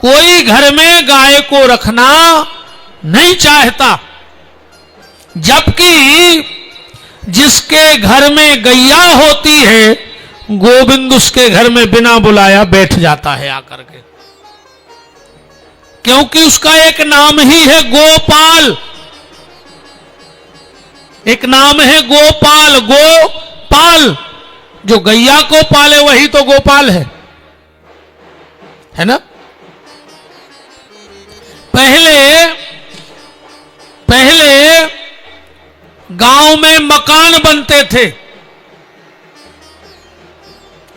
कोई घर में गाय को रखना नहीं चाहता, जबकि जिसके घर में गैया होती है गोविंद उसके घर में बिना बुलाया बैठ जाता है आकर के, क्योंकि उसका एक नाम ही है गोपाल। एक नाम है गोपाल। गोपाल जो गैया को पाले वही तो गोपाल है ना। पहले गांव में मकान बनते थे।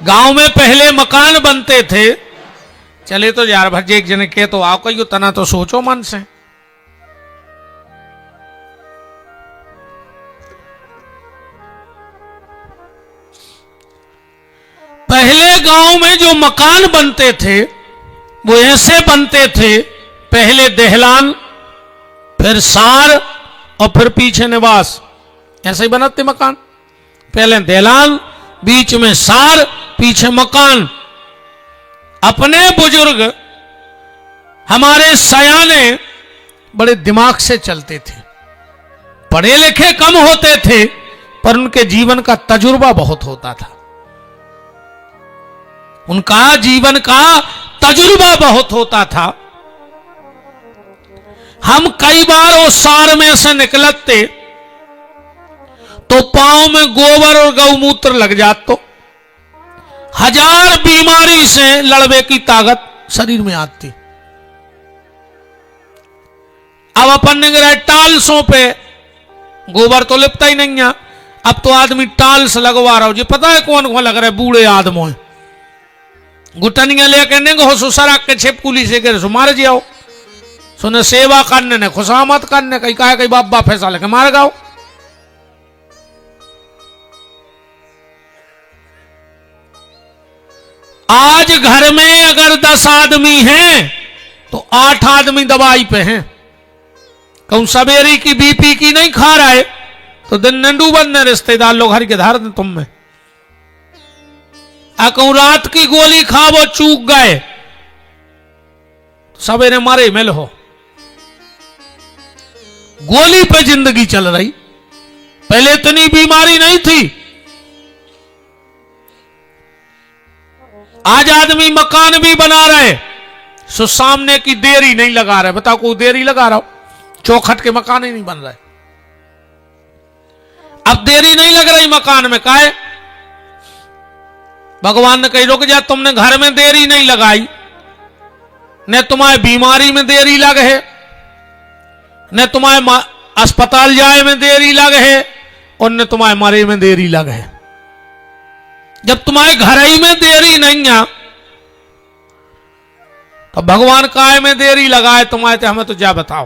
गांव में पहले मकान बनते थे। चले तो यार भजे एक जने के तो आओ कही तना तो सोचो मन से। पहले गांव में जो मकान बनते थे वो ऐसे बनते थे, पहले दहलान, फिर सार और फिर पीछे निवास। ऐसे ही बनाते मकान, पहले दहलान, बीच में सार, पीछे मकान। अपने बुजुर्ग हमारे सयाने बड़े दिमाग से चलते थे, पढ़े लिखे कम होते थे पर उनके जीवन का तजुर्बा बहुत होता था। उनका जीवन का तजुर्बा बहुत होता था। हम कई बार वो सार में से निकलते तो पांव में गोबर और गौमूत्र लग जात तो 1000 बीमारी से लड़ने की ताकत शरीर में आती। अब अपन ने गिरा टाल्सों पे गोबर तो लिपता ही नहीं है, अब तो आदमी टाल्स लगवा रहा हो। जी पता है कौन कौन लग रहा है? बूढ़े आदमों गुटनिया लेके नहीं हो सुसरा के छिपकुली से गिर मार जाओ सुने सेवा करने ने खुशामत करने कहीं कहा कहीं बाबा फैसा लेके मार गाओ। आज घर में अगर 10 आदमी हैं तो 8 आदमी दवाई पे हैं। कहूं सवेरे की बीपी की नहीं खा रहा है तो दिन नंडू बंद रिश्तेदार लोग हर के धार तुम में। कहूं रात की गोली खा वो चूक गए तो सवेरे मारे मिल हो। गोली पे जिंदगी चल रही। पहले इतनी बीमारी नहीं थी। आज आदमी मकान भी बना रहे सो सामने की देरी नहीं लगा रहे। बताओ कोई देरी लगा रहा हो? चौखट के मकान ही नहीं बन रहे। अब देरी नहीं लग रही मकान में, काहे? भगवान ने कही रुक जा, तुमने घर में देरी नहीं लगाई, न तुम्हारे बीमारी में देरी लग है, न तुम्हारे अस्पताल जाए में देरी लग है, और न तुम्हारे मरे में देरी लग है। जब तुम्हारे घर ही में देरी नहीं है तो भगवान काय में देरी लगाए तुम्हारे? तो हमें तो जा बताओ।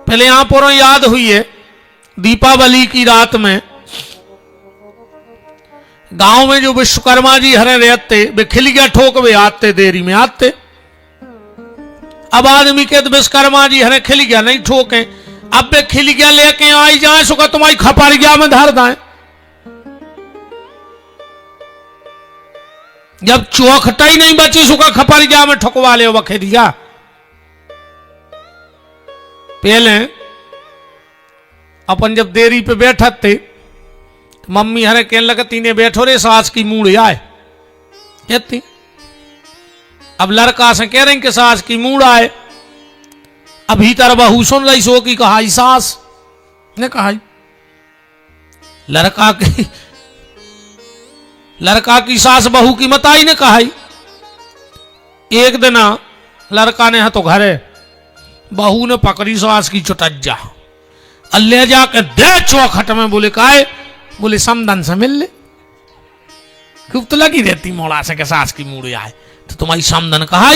पहले यहां पर याद हुई है दीपावली की रात में गांव में जो विश्वकर्मा जी हरे रहते वे खिलिया ठोक वे आते देरी में आते। अब आदमी के विश्वकर्मा जी हरे खिलिया नहीं ठोके, अब वे खिलिया लेके आई जाए सुखा तुम्हारी खपार गया में धर दाए। जब चौखटा ही नहीं बची सुखा खपार गया में ठोकवा ले वह खिलिया। पहले अपन जब देरी पे बैठा थे मम्मी हरे कहने लगा तीने बैठो रे सास की मूड आए कहती। अब लड़का से कह रहे कि सास की मूड आए। अब भीतर बहू सुन रही सो की कहा सास ने कहा लड़का की सास बहू की मताई ने कहा। एक दिन लड़का ने तो घरे बहू ने पकड़ी सास की चुटज्जा ले जाके दे चौखट में। बोले काहे? बोले समदन से मिल ले। खूब तो लगी रहती मोड़ा से के सास की मूड आए तो तुम्हारी समदन कहा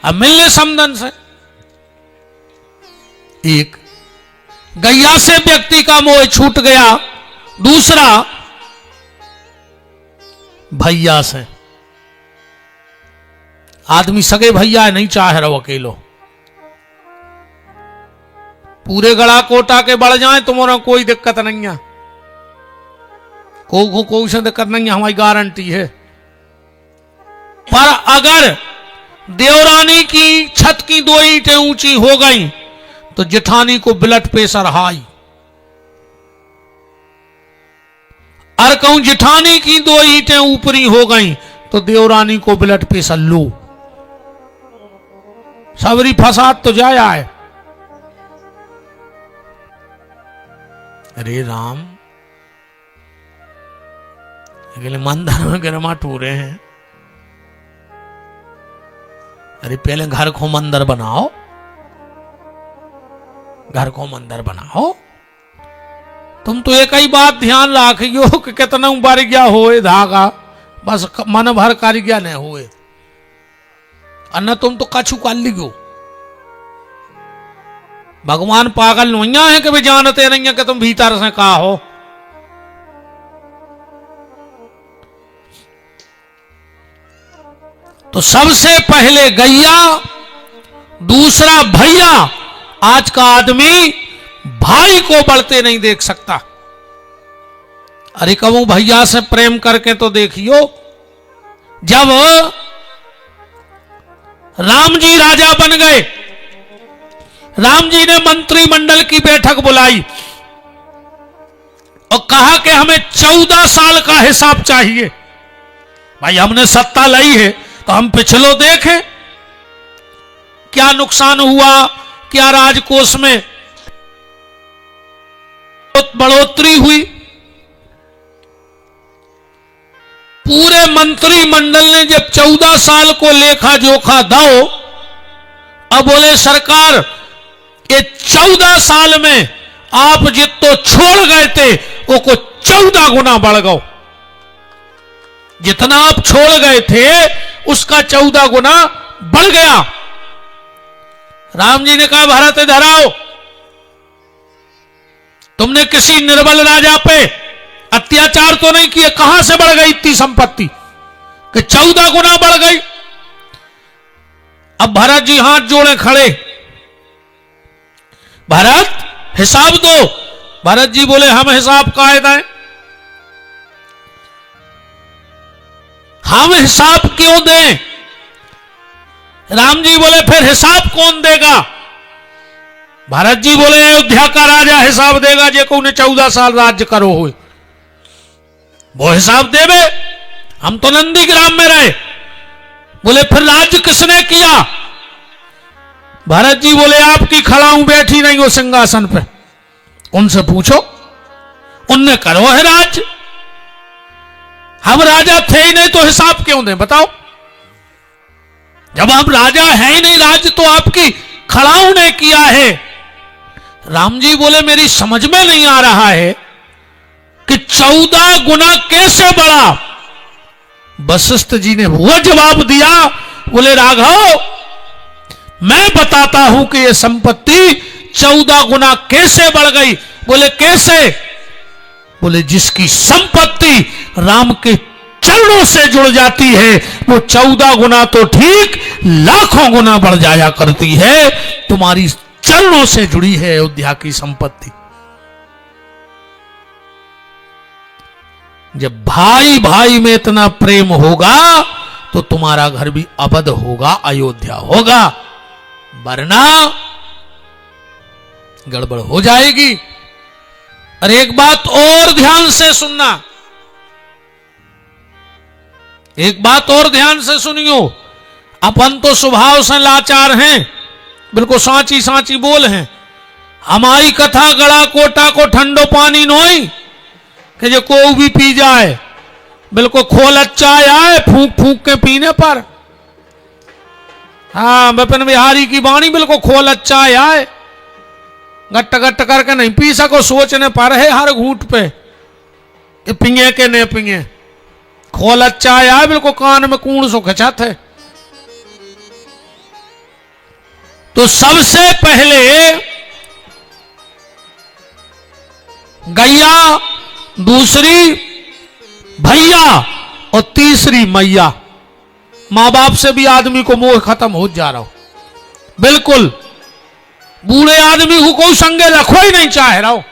अब मिल ले समदन से। एक गैया से व्यक्ति का मोह छूट गया, दूसरा भैया से। आदमी सगे भैया नहीं चाह रहा अकेलो। पूरे गड़ा कोटा के बढ़ जाए तुम्हारा कोई दिक्कत नहीं है, कोई से दिक्कत नहीं है, हमारी गारंटी है। पर अगर देवरानी की छत की 2 ईंटें ऊंची हो गई तो जेठानी को ब्लड प्रेशर हाई। और कहूं जेठानी की 2 ईंटें ऊपरी हो गई तो देवरानी को ब्लड प्रेशर लो। सबरी फसाद तो जाया है। अरे राम, मंदिर में गिरमा टूरे हैं। अरे पहले घर को मंदिर बनाओ, घर को मंदिर बनाओ। तुम तो एक ही बात ध्यान रखियो कि कितना बढ़ गया होए धागा, बस मन भर कर गया नहीं होए। अन्ना तुम तो कछु कर लियो। भगवान पागल नहीं है कि वे जानते नहीं है कि तुम भीतर से कहा हो। तो सबसे पहले गैया, दूसरा भैया। आज का आदमी भाई को बढ़ते नहीं देख सकता। अरे कहूं भैया से प्रेम करके तो देखियो। जब राम जी राजा बन गए, राम जी ने मंत्रिमंडल की बैठक बुलाई और कहा कि हमें 14 साल का हिसाब चाहिए। भाई हमने सत्ता लाई है तो हम पिछलो देखें क्या नुकसान हुआ, क्या राजकोष में बढ़ोतरी हुई। पूरे मंत्रिमंडल ने जब 14 साल को लेखा जोखा दो, अब बोले सरकार ये 14 साल में आप जितो छोड़ गए थे वो को 14 गुना बढ़ गओ। जितना आप छोड़ गए थे उसका 14 गुना बढ़ गया। राम जी ने कहा भारत इधर आओ, तुमने किसी निर्बल राजा पे अत्याचार तो नहीं किया, कहां से बढ़ गई इतनी संपत्ति कि 14 गुना बढ़ गई। अब भरत जी हाथ जोड़े खड़े, भरत हिसाब दो। भरत जी बोले हम हिसाब कायदा है, हम हिसाब क्यों दें। राम जी बोले फिर हिसाब कौन देगा। भरत जी बोले अयोध्या का राजा हिसाब देगा, जे को 14 साल राज्य करो हुए वो हिसाब देवे। हम तो नंदीग्राम में रहे। बोले फिर राज्य किसने किया। भरत जी बोले आपकी खड़ाऊं बैठी नहीं हो सिंहासन पे, उनसे पूछो, उनने करो है राज्य। हम राजा थे ही नहीं तो हिसाब क्यों दें बताओ। जब हम राजा है ही नहीं, राज्य तो आपकी खड़ाऊं ने किया है। राम जी बोले मेरी समझ में नहीं आ रहा है कि 14 गुना कैसे बढ़ा। वशिष्ठ जी ने वो जवाब दिया, बोले राघव मैं बताता हूं कि ये संपत्ति 14 गुना कैसे बढ़ गई। बोले कैसे। बोले जिसकी संपत्ति राम के चरणों से जुड़ जाती है वो 14 गुना तो ठीक लाखों गुना बढ़ जाया करती है। तुम्हारी चरणों से जुड़ी है अयोध्या की संपत्ति। जब भाई भाई में इतना प्रेम होगा तो तुम्हारा घर भी अवध होगा, अयोध्या होगा, वरना गड़बड़ हो जाएगी। और एक बात और ध्यान से सुनना, एक बात और ध्यान से सुनियो। अपन तो स्वभाव से लाचार हैं, बिल्कुल सांची सांची बोल हैं। हमारी कथा गड़ा कोटा को ठंडो पानी नोई कि जो को भी पी जाए, बिल्कुल खोल अच्छा आए फूक फूक के पीने पर। हाँ विपिन बिहारी की वाणी बिल्कुल खोल अच्छा आए, गट्ट गट्ट करके नहीं पी सको, सोचने पर है हर घूंट पे कि पिए के नहीं पिए। खोल अच्छा आया बिल्कुल कान में कूण सो खचात है। तो सबसे पहले गैया, दूसरी भैया और तीसरी मैया। मां बाप से भी आदमी को मोह खत्म हो जा रहा हो। बिल्कुल बूढ़े आदमी को कोई संगे रखो ही नहीं चाह रहा हो।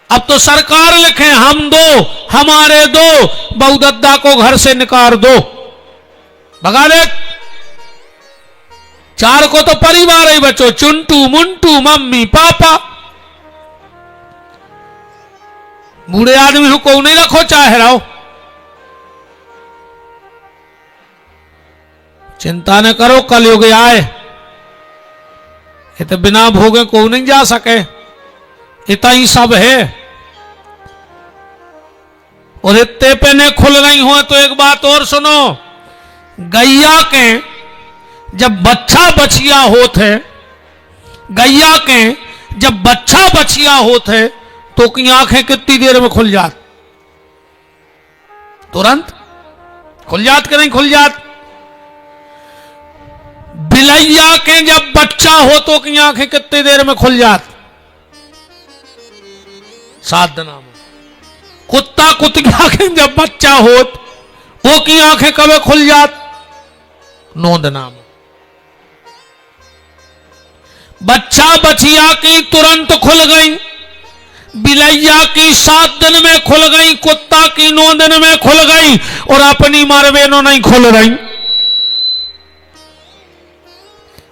अब तो सरकार लिखे हम दो हमारे दो, बहुदद्दा को घर से निकाल दो, भगा दे। चार को तो परिवार ही बचो, चुंटू मुंटू मम्मी पापा। बूढ़े आदमी को नहीं रखो चाहे रहो। चिंता न करो, कलयुग आए, ये तो बिना भोगे को नहीं जा सके, इतना ही सब है। और इतने पे ने खुल रही हो तो एक बात और सुनो, गैया के जब बच्चा बचिया होते, गैया के जब बच्चा बचिया होते तो की आंखें कितनी देर में खुल जात? तुरंत खुल जात कि नहीं खुल जात? बिलैया के जब बच्चा हो तो की आंखें कितनी देर में खुल जात? 7 दिनों में। कुत्ता कुतिया के जब बच्चा हो वो की आंखें कब खुल जात? 9 दिनों में। बच्चा बचिया की तुरंत खुल गई, बिलैया की 7 दिन में खुल गई, कुत्ता की 9 दिन में खुल गई, और अपनी मरवेनो नहीं खुल रही,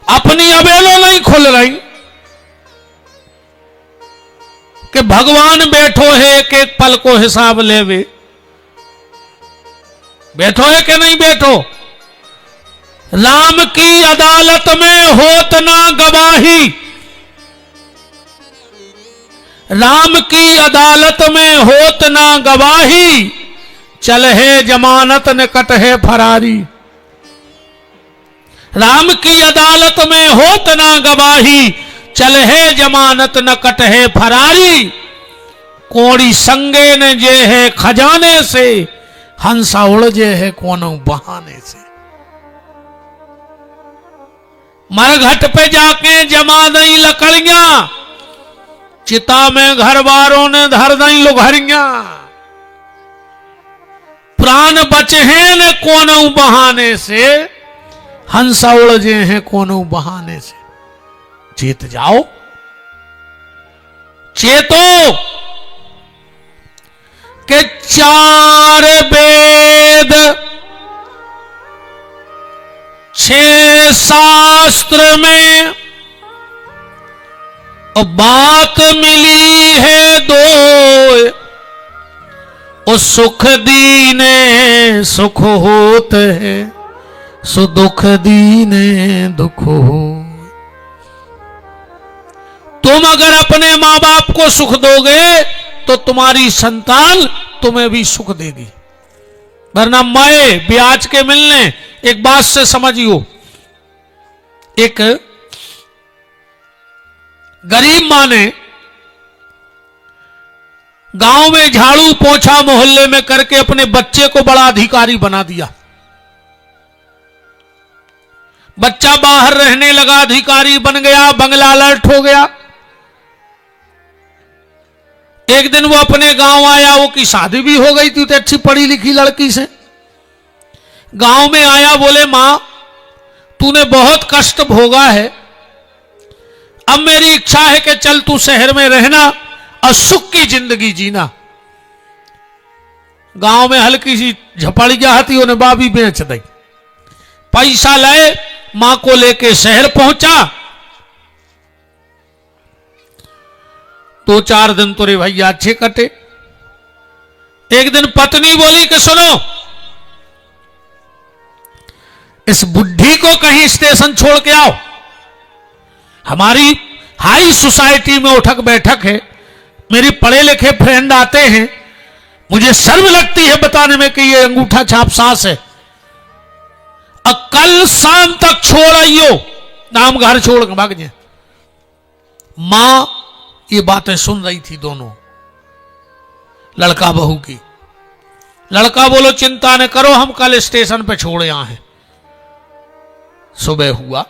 अपनी अबेलो नहीं खुल रही। कि भगवान बैठो है एक एक पल को हिसाब लेवे, बैठो है कि नहीं बैठो? राम की अदालत में होत ना गवाही, राम की अदालत में होत ना गवाही, चल है जमानत न कट है फरारी। राम की अदालत में होत ना गवाही, चल है जमानत न कट है फरारी। कोड़ी संगे न जे है खजाने से, हंसा उड़ जे है कोनो बहाने से। मरघट पे जाके जमा दई लकड़ियां, चिता में घर वालों ने धर दई लुघरियां। प्राण बचे हैं न कोनो बहाने से, हंसा उड़जे हैं कोनो बहाने से। चेत जाओ, चेतो के 4 वेद 6 शास्त्र में और बात मिली है 2, और सुख दीने सुख होत है, सो दुख दीने दुख हो। तुम अगर अपने मां बाप को सुख दोगे तो तुम्हारी संतान तुम्हें भी सुख देगी, वरना माए ब्याज के मिलने। एक बात से समझियो, एक गरीब मां ने गांव में झाड़ू पोछा मोहल्ले में करके अपने बच्चे को बड़ा अधिकारी बना दिया। बच्चा बाहर रहने लगा, अधिकारी बन गया, बंगला अलर्ट हो गया। एक दिन वो अपने गांव आया, वो की शादी भी हो गई थी तो अच्छी पढ़ी लिखी लड़की से। गांव में आया, बोले मां तूने बहुत कष्ट भोगा है, अब मेरी इच्छा है कि चल तू शहर में रहना और सुख की जिंदगी जीना। गांव में हल्की सी झपड़िया थी, उन्हें बाबी बेच दी। पैसा लाए, मां को लेके शहर पहुंचा। 2-4 दिन तो रे भैया अच्छे कटे। एक दिन पत्नी बोली कि सुनो, इस बुढ़ी को कहीं स्टेशन छोड़ के आओ, हमारी हाई सोसाइटी में उठक बैठक है, मेरी पढ़े लिखे फ्रेंड आते हैं, मुझे शर्म लगती है बताने में कि ये अंगूठा छाप सास है। अब कल शाम तक छोड़ आइयो, नाम घर छोड़ के भाग जाए। मां ये बातें सुन रही थी दोनों, लड़का बहू की। लड़का बोलो चिंता न करो, हम कल स्टेशन पे छोड़ आए हैं। सुबह हुआ,